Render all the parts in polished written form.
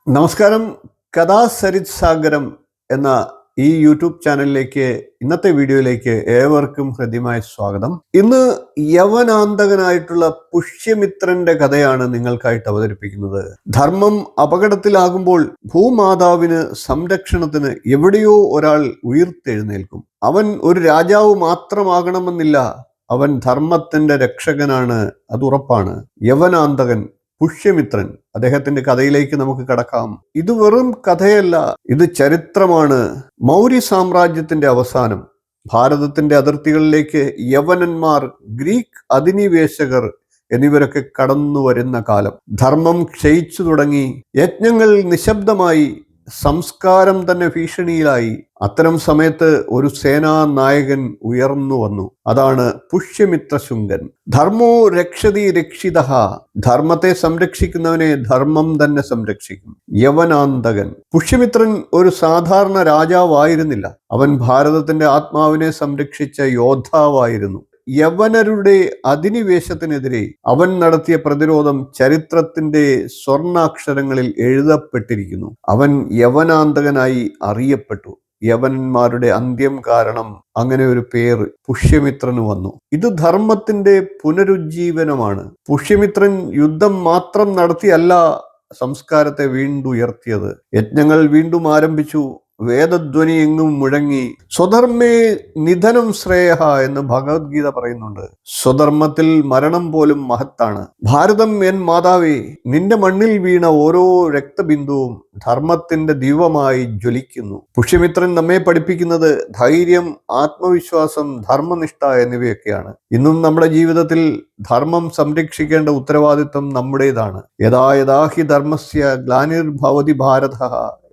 നമസ്കാരം. കഥാസരിത് സാഗരം എന്ന ഈ യൂട്യൂബ് ചാനലിലേക്ക് ഇന്നത്തെ വീഡിയോയിലേക്ക് ഏവർക്കും ഹൃദ്യമായ സ്വാഗതം. ഇന്ന് യവനാന്തകനായിട്ടുള്ള പുഷ്യമിത്രന്റെ കഥയാണ് നിങ്ങൾക്കായിട്ട് അവതരിപ്പിക്കുന്നത്. ധർമ്മം അപകടത്തിലാകുമ്പോൾ ഭൂമാതാവിന് സംരക്ഷണത്തിന് എവിടെയോ ഒരാൾ ഉയർത്തെഴുന്നേൽക്കും. അവൻ ഒരു രാജാവ് മാത്രമാകണമെന്നില്ല. അവൻ ധർമ്മത്തിന്റെ രക്ഷകനാണ്, അത് ഉറപ്പാണ്. യവനാന്തകൻ പുഷ്യമിത്രൻ, അദ്ദേഹത്തിന്റെ കഥയിലേക്ക് നമുക്ക് കടക്കാം. ഇത് വെറും കഥയല്ല, ഇത് ചരിത്രമാണ്. മൗര്യ സാമ്രാജ്യത്തിന്റെ അവസാനം, ഭാരതത്തിന്റെ അതിർത്തികളിലേക്ക് യവനന്മാർ, ഗ്രീക്ക് അധിനിവേശകർ എന്നിവരൊക്കെ കടന്നു വരുന്ന കാലം. ധർമ്മം ക്ഷയിച്ചു തുടങ്ങി, യജ്ഞങ്ങൾ നിശബ്ദമായി, സംസ്കാരം തന്നെ ഭീഷണിയിലായി. അത്തരം സമയത്ത് ഒരു സേനാ നായകൻ ഉയർന്നു വന്നു. അതാണ് പുഷ്യമിത്ര ശുങ്കൻ. ധർമ്മോ രക്ഷതി രക്ഷിതഃ, ധർമ്മത്തെ സംരക്ഷിക്കുന്നവനെ ധർമ്മം തന്നെ സംരക്ഷിക്കും. യവനാന്തകൻ. പുഷ്യമിത്രൻ ഒരു സാധാരണ രാജാവായിരുന്നില്ല. അവൻ ഭാരതത്തിന്റെ ആത്മാവിനെ സംരക്ഷിച്ച യോദ്ധാവായിരുന്നു. യവനരുടെ അധിനിവേശത്തിനെതിരെ അവൻ നടത്തിയ പ്രതിരോധം ചരിത്രത്തിന്റെ സ്വർണാക്ഷരങ്ങളിൽ എഴുതപ്പെട്ടിരിക്കുന്നു. അവൻ യവനാന്തകനായി അറിയപ്പെട്ടു. യവനന്മാരുടെ അന്ത്യം കാരണം അങ്ങനെ ഒരു പേര് പുഷ്യമിത്രന് വന്നു. ഇത് ധർമ്മത്തിന്റെ പുനരുജ്ജീവനമാണ്. പുഷ്യമിത്രൻ യുദ്ധം മാത്രം നടത്തിയല്ല സംസ്കാരത്തെ വീണ്ടുയർത്തിയത്. യജ്ഞങ്ങൾ വീണ്ടും ആരംഭിച്ചു. വേദധ്വനി എങ്ങും മുഴങ്ങി. സ്വധർമ്മേ നിധനം ശ്രേയഃ എന്ന് ഭഗവത്ഗീത പറയുന്നുണ്ട്. സ്വധർമ്മത്തിൽ മരണം പോലും മഹത്താണ്. ഭാരതം എൻ മാതാവേ, നിന്റെ മണ്ണിൽ വീണ ഓരോ രക്തബിന്ദുവും ധർമ്മത്തിന്റെ ദീപമായി ജ്വലിക്കുന്നു. പുഷ്യമിത്രൻ നമ്മെ പഠിപ്പിക്കുന്നത് ധൈര്യം, ആത്മവിശ്വാസം, ധർമ്മനിഷ്ഠ എന്നിവയൊക്കെയാണ്. ഇന്നും നമ്മുടെ ജീവിതത്തിൽ ധർമ്മം സംരക്ഷിക്കേണ്ട ഉത്തരവാദിത്വം നമ്മുടേതാണ്. യഥാ യഥാ ഹി ധർമ്മസ്യ ഗ്ലാനിർഭവതി ഭാരതഃ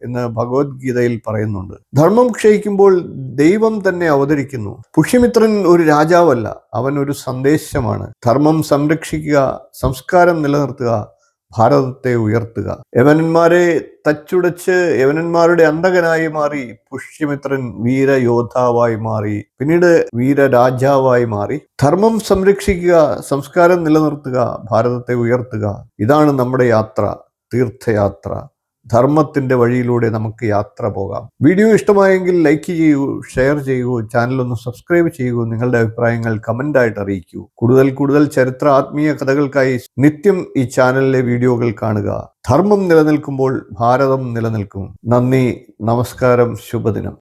എന്ന് ഭഗവത്ഗീതയിൽ പറയുന്നുണ്ട്. ധർമ്മം ക്ഷയിക്കുമ്പോൾ ദൈവം തന്നെ അവതരിക്കുന്നു. പുഷ്യമിത്രൻ ഒരു രാജാവല്ല, അവൻ ഒരു സന്ദേശമാണ്. ധർമ്മം സംരക്ഷിക്കുക, സംസ്കാരം നിലനിർത്തുക, ഭാരതത്തെ ഉയർത്തുക. യവനന്മാരെ തച്ചുടച്ച് യവനന്മാരുടെ അന്തകനായി മാറി പുഷ്യമിത്രൻ വീരയോദ്ധാവായി മാറി. പിന്നീട് വീരരാജാവായി മാറി. ധർമ്മം സംരക്ഷിക്കുക, സംസ്കാരം നിലനിർത്തുക, ഭാരതത്തെ ഉയർത്തുക. ഇതാണ് നമ്മുടെ യാത്ര, തീർത്ഥയാത്ര. ധർമ്മത്തിന്റെ വഴിയിലൂടെ നമുക്ക് യാത്ര പോകാം. വീഡിയോ ഇഷ്ടമായെങ്കിൽ ലൈക്ക് ചെയ്യൂ, ഷെയർ ചെയ്യൂ, ചാനലൊന്ന് സബ്സ്ക്രൈബ് ചെയ്യൂ, നിങ്ങളുടെ അഭിപ്രായങ്ങൾ കമന്റായിട്ട് അറിയിക്കൂ. കൂടുതൽ ചരിത്ര ആത്മീയ കഥകൾക്കായി നിത്യം ഈ ചാനലിലെ വീഡിയോകൾ കാണുക. ധർമ്മം നിലനിൽക്കുമ്പോൾ ഭാരതം നിലനിൽക്കും. നന്ദി, നമസ്കാരം, ശുഭദിനം.